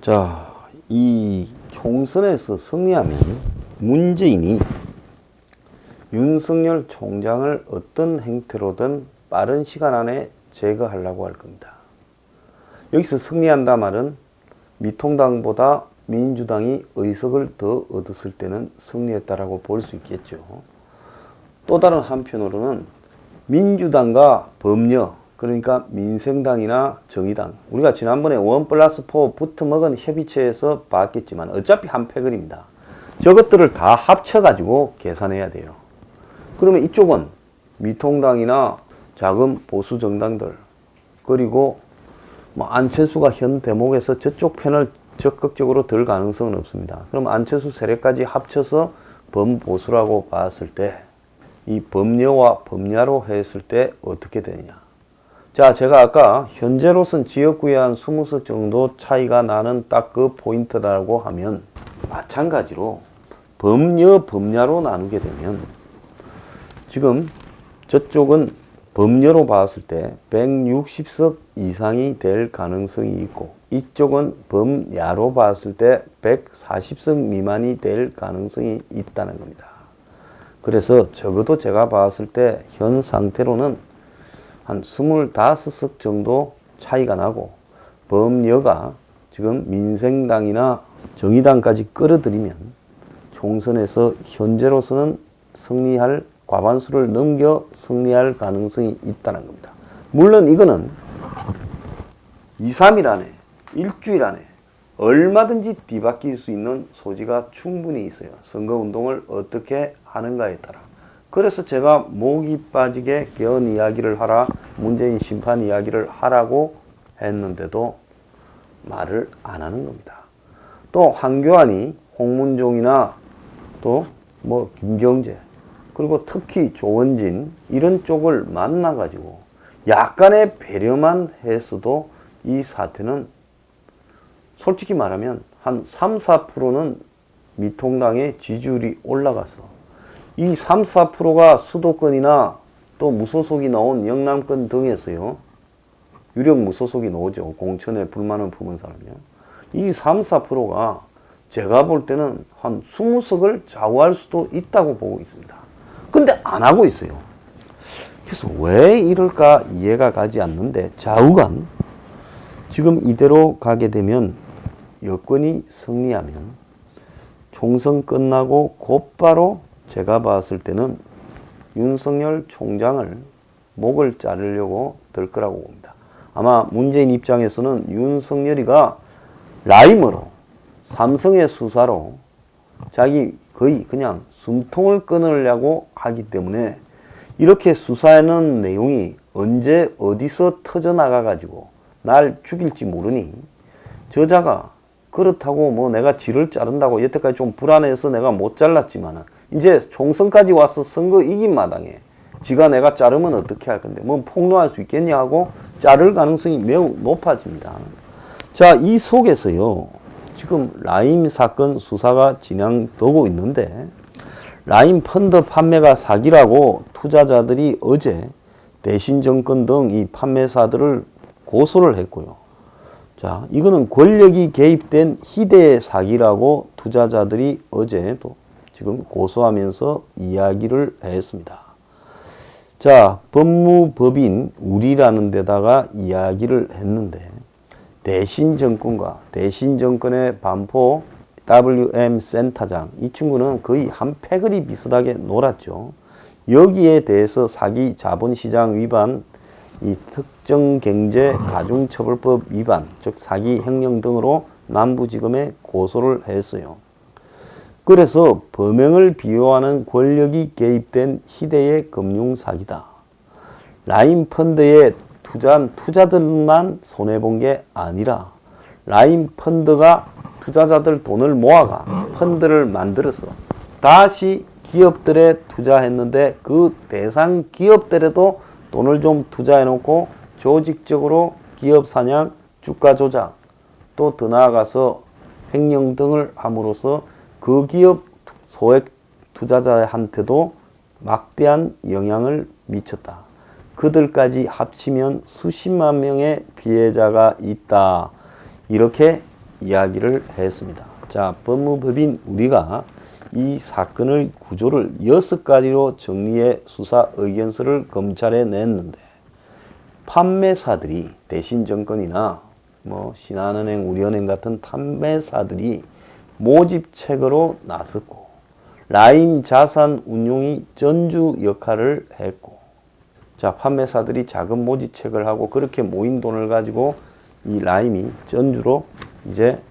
자, 이 총선에서 승리하면 문재인이 윤석열 총장을 어떤 행태로든 빠른 시간 안에 제거하려고 할 겁니다. 여기서 승리한다 말은 미통당보다 민주당이 의석을 더 얻었을 때는 승리했다라고 볼 수 있겠죠. 또 다른 한편으로는 민주당과 법녀, 그러니까 민생당이나 정의당, 우리가 지난번에 1+4 붙어먹은 협의체에서 봤겠지만 어차피 한 패거리입니다. 저것들을 다 합쳐가지고 계산해야 돼요. 그러면 이쪽은 미통당이나 작은 보수 정당들, 그리고 안철수가 현 대목에서 저쪽 편을 적극적으로 들 가능성은 없습니다. 그럼 안철수 세력까지 합쳐서 범보수라고 봤을 때 이 범여와 범야로 했을 때 어떻게 되느냐. 자, 제가 아까 현재로선 지역구에 한 20석 정도 차이가 나는 딱 그 포인트라고 하면 마찬가지로 범여, 범야로 나누게 되면 지금 저쪽은 범여로 봤을 때 160석 이상이 될 가능성이 있고 이쪽은 범야로 봤을 때 140석 미만이 될 가능성이 있다는 겁니다. 그래서 적어도 제가 봤을 때 현 상태로는 한 25석 정도 차이가 나고 범여가 지금 민생당이나 정의당까지 끌어들이면 총선에서 현재로서는 승리할 과반수를 넘겨 승리할 가능성이 있다는 겁니다. 물론 이거는 2, 3일 안에 일주일 안에 얼마든지 뒤바뀔 수 있는 소지가 충분히 있어요. 선거운동을 어떻게 하는가에 따라. 그래서 제가 목이 빠지게 개헌 이야기를 하라, 문재인 심판 이야기를 하라고 했는데도 말을 안 하는 겁니다. 또 황교안이 홍문종이나 또 김경재, 그리고 특히 조원진 이런 쪽을 만나가지고 약간의 배려만 했어도 이 사태는 솔직히 말하면 한 3, 4%는 미통당의 지지율이 올라가서 이 3, 4%가 수도권이나 또 무소속이 나온 영남권 등에서요. 유력 무소속이 나오죠. 공천에 불만을 품은 사람이요. 이 3, 4%가 제가 볼 때는 한 20석을 좌우할 수도 있다고 보고 있습니다. 근데 안 하고 있어요. 그래서 왜 이럴까 이해가 가지 않는데 좌우간 지금 이대로 가게 되면 여권이 승리하면 총선 끝나고 곧바로 제가 봤을 때는 윤석열 총장을 목을 자르려고 들 거라고 봅니다. 아마 문재인 입장에서는 윤석열이가 라임으로 삼성의 수사로 자기 거의 그냥 숨통을 끊으려고 하기 때문에 이렇게 수사하는 내용이 언제 어디서 터져나가 가지고 날 죽일지 모르니 저자가 그렇다고 내가 지를 자른다고 여태까지 좀 불안해서 내가 못 잘랐지만은 이제 총선까지 와서 선거 이긴 마당에 지가 내가 자르면 어떻게 할 건데 폭로할 수 있겠냐 하고 자를 가능성이 매우 높아집니다. 자, 이 속에서요 지금 라임 사건 수사가 진행되고 있는데 라임 펀드 판매가 사기라고 투자자들이 어제 대신정권 등 이 판매사들을 고소를 했고요. 자, 이거는 권력이 개입된 희대의 사기라고 투자자들이 어제 또 지금 고소하면서 이야기를 했습니다. 자, 법무법인 우리라는 데다가 이야기를 했는데 대신정권과 대신정권의 반포 WM 센터장, 이 친구는 거의 한 패거리 비슷하게 놀았죠. 여기에 대해서 사기 자본시장 위반, 이 특정경제가중처벌법 위반, 즉 사기 횡령 등으로 남부지검에 고소를 했어요. 그래서 범행을 비호하는 권력이 개입된 희대의 금융사기다. 라임 펀드에 투자한 투자들만 손해본 게 아니라 라임 펀드가 투자자들 돈을 모아가 펀드를 만들어서 다시 기업들에 투자했는데 그 대상 기업들에도 돈을 좀 투자해놓고 조직적으로 기업 사냥, 주가 조작, 또 더 나아가서 횡령 등을 함으로써 그 기업 소액 투자자한테도 막대한 영향을 미쳤다. 그들까지 합치면 수십만 명의 피해자가 있다. 이렇게 이야기를 했습니다. 자, 법무법인 우리가 이 사건의 구조를 6가지로 정리해 수사 의견서를 검찰에 냈는데, 판매사들이 대신증권이나 신한은행, 우리은행 같은 판매사들이 모집책으로 나섰고, 라임 자산운용이 전주 역할을 했고, 자, 판매사들이 자금 모집책을 하고 그렇게 모인 돈을 가지고 이 라임이 전주로 이제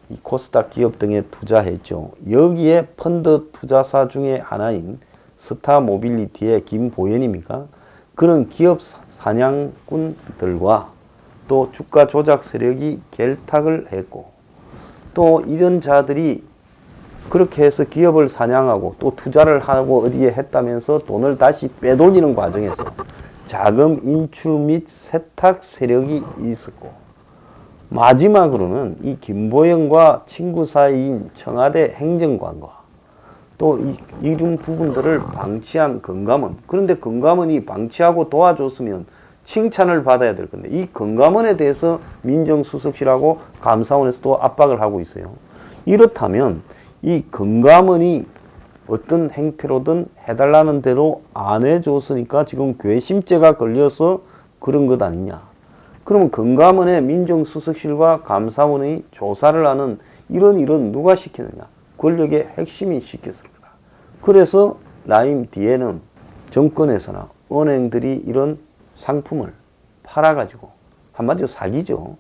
이 코스닥 기업 등에 투자했죠. 여기에 펀드 투자사 중에 하나인 스타모빌리티의 김보현입니까? 그런 기업 사냥꾼들과 또 주가 조작 세력이 결탁을 했고, 또 이런 자들이 그렇게 해서 기업을 사냥하고 또 투자를 하고 어디에 했다면서 돈을 다시 빼돌리는 과정에서 자금 인출 및 세탁 세력이 있었고, 마지막으로는 이 김보영과 친구 사이인 청와대 행정관과 또 이런 부분들을 방치한 금감원. 그런데 금감원이 방치하고 도와줬으면 칭찬을 받아야 될 건데, 이 금감원에 대해서 민정수석실하고 감사원에서도 압박을 하고 있어요. 이렇다면 이 금감원이 어떤 행태로든 해달라는 대로 안 해줬으니까 지금 괘씸죄가 걸려서 그런 것 아니냐. 그러면 금감원의 민정수석실과 감사원의 조사를 하는 이런 누가 시키느냐. 권력의 핵심이 시켰을 거다. 그래서 라임 뒤에는 정권에서나 은행들이 이런 상품을 팔아가지고, 한마디로 사기죠.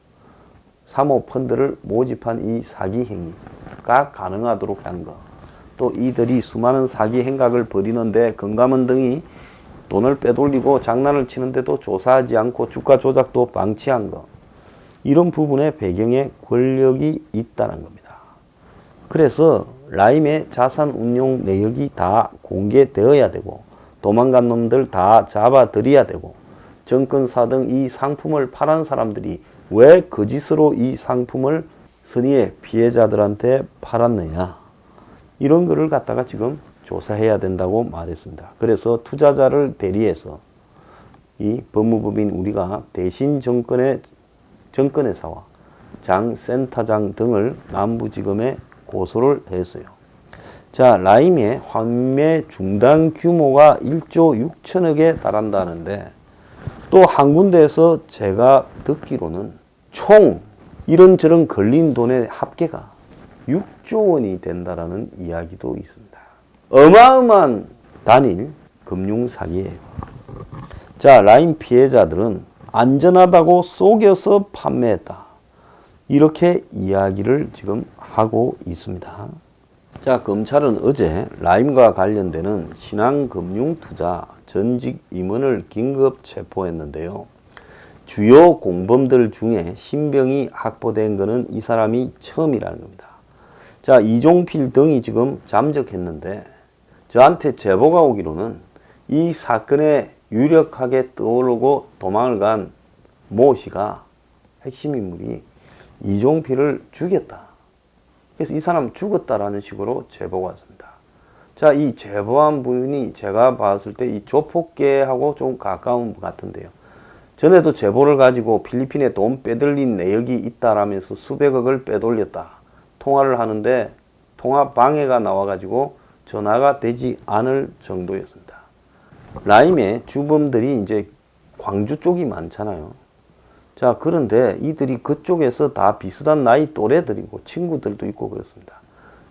사모펀드를 모집한 이 사기 행위가 가능하도록 한 것. 또 이들이 수많은 사기 행각을 벌이는데 금감원 등이 돈을 빼돌리고 장난을 치는데도 조사하지 않고 주가 조작도 방치한 것. 이런 부분의 배경에 권력이 있다는 겁니다. 그래서 라임의 자산 운용 내역이 다 공개되어야 되고, 도망간 놈들 다 잡아들여야 되고, 정권사 등 이 상품을 팔은 사람들이 왜 거짓으로 이 상품을 선의의 피해자들한테 팔았느냐, 이런 거를 갖다가 지금 조사해야 된다고 말했습니다. 그래서 투자자를 대리해서 이 법무법인 우리가 대신 정권회사와 장 센터장 등을 남부지검에 고소를 했어요. 자, 라임의 환매 중단 규모가 1조 6천억에 달한다는데, 또 한 군데에서 제가 듣기로는 총 이런저런 걸린 돈의 합계가 6조 원이 된다라는 이야기도 있습니다. 어마어마한 단일 금융 사기예요. 자, 라임 피해자들은 안전하다고 속여서 판매했다, 이렇게 이야기를 지금 하고 있습니다. 자, 검찰은 어제 라임과 관련되는 신한금융투자 전직 임원을 긴급 체포했는데요. 주요 공범들 중에 신병이 확보된 것은 이 사람이 처음이라는 겁니다. 자, 이종필 등이 지금 잠적했는데, 저한테 제보가 오기로는 이 사건에 유력하게 떠오르고 도망을 간 모 씨가, 핵심 인물이 이종필을 죽였다. 그래서 이 사람 죽었다라는 식으로 제보가 왔습니다. 자, 이 제보한 분이 제가 봤을 때 이 조폭계하고 좀 가까운 것 같은데요. 전에도 제보를 가지고 필리핀에 돈 빼돌린 내역이 있다라면서 수백억을 빼돌렸다, 통화를 하는데 통화 방해가 나와가지고 전화가 되지 않을 정도였습니다. 라임의 주범들이 이제 광주 쪽이 많잖아요. 자, 그런데 이들이 그쪽에서 다 비슷한 나이 또래들이고 친구들도 있고 그렇습니다.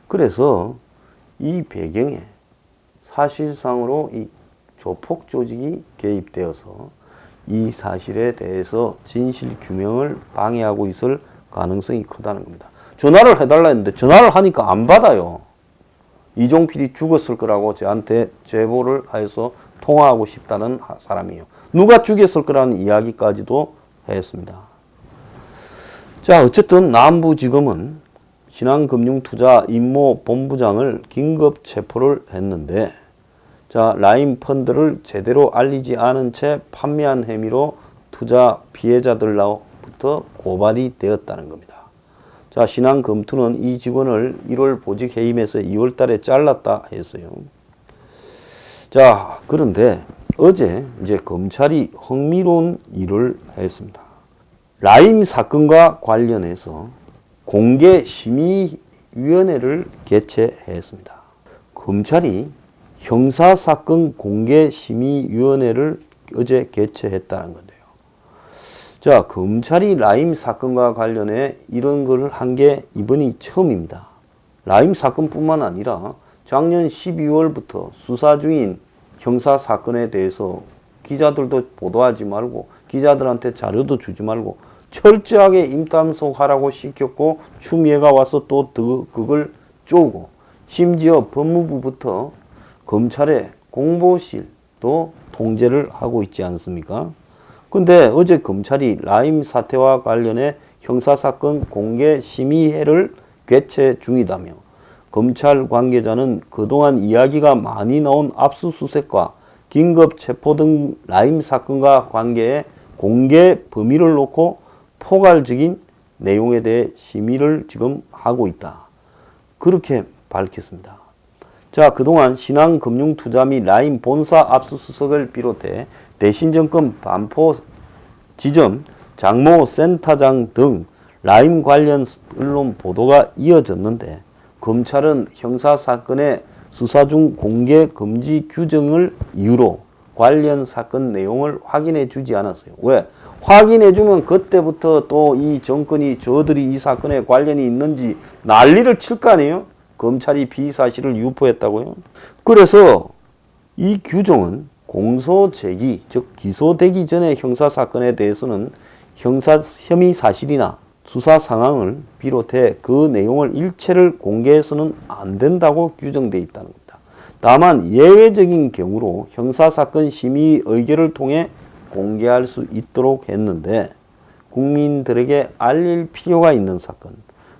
그래서 이 배경에 사실상으로 이 조폭 조직이 개입되어서 이 사실에 대해서 진실 규명을 방해하고 있을 가능성이 크다는 겁니다. 전화를 해달라 했는데 전화를 하니까 안 받아요. 이종필이 죽었을 거라고 저한테 제보를 해서 통화하고 싶다는 사람이에요. 누가 죽였을 거라는 이야기까지도 했습니다. 자, 어쨌든 남부지검은 신한금융투자 임모본부장을 긴급 체포를 했는데, 자, 라임 펀드를 제대로 알리지 않은 채 판매한 혐의로 투자 피해자들로부터 고발이 되었다는 겁니다. 자, 신한금투는 이 직원을 1월 보직 해임해서 2월 달에 잘랐다 했어요. 자, 그런데 어제 이제 검찰이 흥미로운 일을 했습니다. 라임 사건과 관련해서 공개심의위원회를 개최했습니다. 검찰이 형사사건 공개심의위원회를 어제 개최했다는 건데요. 자, 검찰이 라임 사건과 관련해 이런 걸 한 게 이번이 처음입니다. 라임 사건뿐만 아니라 작년 12월부터 수사 중인 형사사건에 대해서 기자들도 보도하지 말고 기자들한테 자료도 주지 말고 철저하게 임탐속하라고 시켰고 추미애가 와서 또 그걸 쪼고 심지어 법무부부터 검찰의 공보실도 통제를 하고 있지 않습니까? 근데 어제 검찰이 라임 사태와 관련해 형사사건 공개심의회를 개최 중이다며 검찰 관계자는 그동안 이야기가 많이 나온 압수수색과 긴급체포 등 라임 사건과 관계해 공개 범위를 놓고 포괄적인 내용에 대해 심의를 지금 하고 있다. 그렇게 밝혔습니다. 자, 그동안 신한금융투자 및 라임 본사 압수수색을 비롯해 대신정권 반포 지점 장모 센터장 등 라임 관련 언론 보도가 이어졌는데 검찰은 형사사건의 수사 중 공개 금지 규정을 이유로 관련 사건 내용을 확인해 주지 않았어요. 왜? 확인해 주면 그때부터 또 이 정권이 저들이 이 사건에 관련이 있는지 난리를 칠 거 아니에요? 검찰이 비사실을 유포했다고요. 그래서 이 규정은 공소제기, 즉 기소되기 전에 형사사건에 대해서는 형사 혐의 사실이나 수사 상황을 비롯해 그 내용을 일체를 공개해서는 안 된다고 규정되어 있다는 겁니다. 다만 예외적인 경우로 형사사건 심의 의결을 통해 공개할 수 있도록 했는데 국민들에게 알릴 필요가 있는 사건,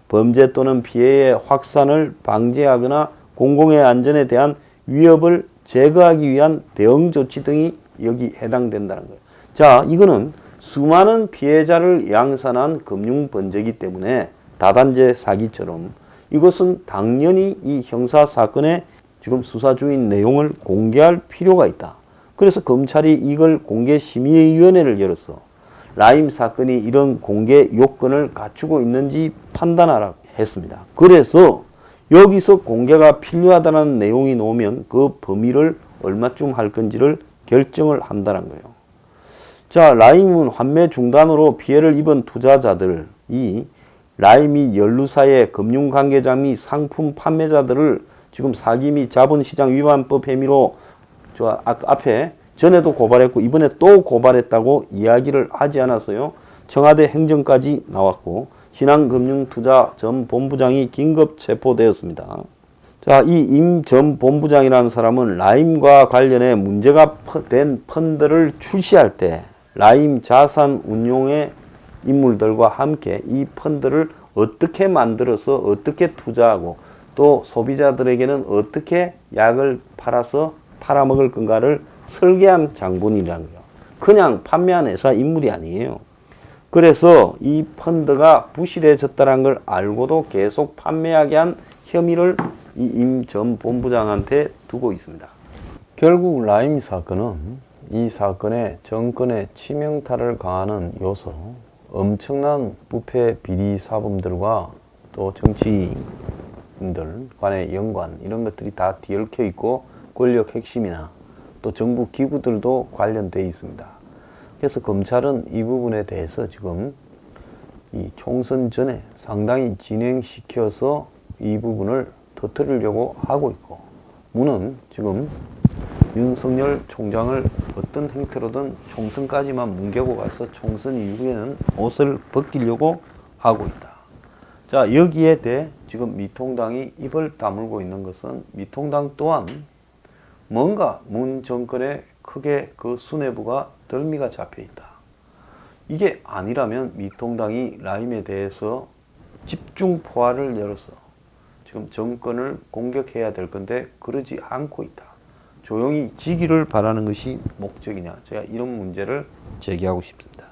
범죄 또는 피해의 확산을 방지하거나 공공의 안전에 대한 위협을 제거하기 위한 대응 조치 등이 여기 해당된다는 거예요. 자, 이거는 수많은 피해자를 양산한 금융 번제이기 때문에 다단계 사기처럼 이것은 당연히 이 형사사건의 지금 수사 중인 내용을 공개할 필요가 있다. 그래서 검찰이 이걸 공개심의위원회를 열어서 라임 사건이 이런 공개 요건을 갖추고 있는지 판단하라고 했습니다. 그래서 여기서 공개가 필요하다는 내용이 나오면 그 범위를 얼마쯤 할 건지를 결정을 한다는 거예요. 자, 라임은 환매 중단으로 피해를 입은 투자자들이 라임 및 연루사의 금융관계자 및 상품 판매자들을 지금 사기 및 자본시장 위반법 혐의로 저 앞에 전에도 고발했고 이번에 또 고발했다고 이야기를 하지 않았어요. 청와대 행정까지 나왔고 신한금융투자 전 본부장이 긴급 체포되었습니다. 자, 이 임 전 본부장이라는 사람은 라임과 관련해 문제가 된 펀드를 출시할 때 라임 자산 운용의 인물들과 함께 이 펀드를 어떻게 만들어서 어떻게 투자하고 또 소비자들에게는 어떻게 약을 팔아서 팔아먹을 건가를 설계한 장본인이라는 거예요. 그냥 판매한 회사 인물이 아니에요. 그래서 이 펀드가 부실해졌다는 걸 알고도 계속 판매하게 한 혐의를 이 임 전 본부장한테 두고 있습니다. 결국 라임 사건은 이 사건의 정권의 치명타를 가하는 요소, 엄청난 부패 비리 사범들과 또 정치인들 간의 연관 이런 것들이 다 뒤얽혀 있고 권력 핵심이나 또 정부 기구들도 관련되어 있습니다. 그래서 검찰은 이 부분에 대해서 지금 이 총선 전에 상당히 진행시켜서 이 부분을 터뜨리려고 하고 있고 문은 지금 윤석열 총장을 어떤 형태로든 총선까지만 뭉개고 가서 총선 이후에는 옷을 벗기려고 하고 있다. 자, 여기에 대해 지금 미통당이 입을 다물고 있는 것은 미통당 또한 뭔가 문 정권에 크게 그 수뇌부가 덜미가 잡혀 있다. 이게 아니라면 미통당이 라임에 대해서 집중 포화를 열어서 지금 정권을 공격해야 될 건데 그러지 않고 있다. 조용히 지기를 바라는 것이 목적이냐. 제가 이런 문제를 제기하고 싶습니다.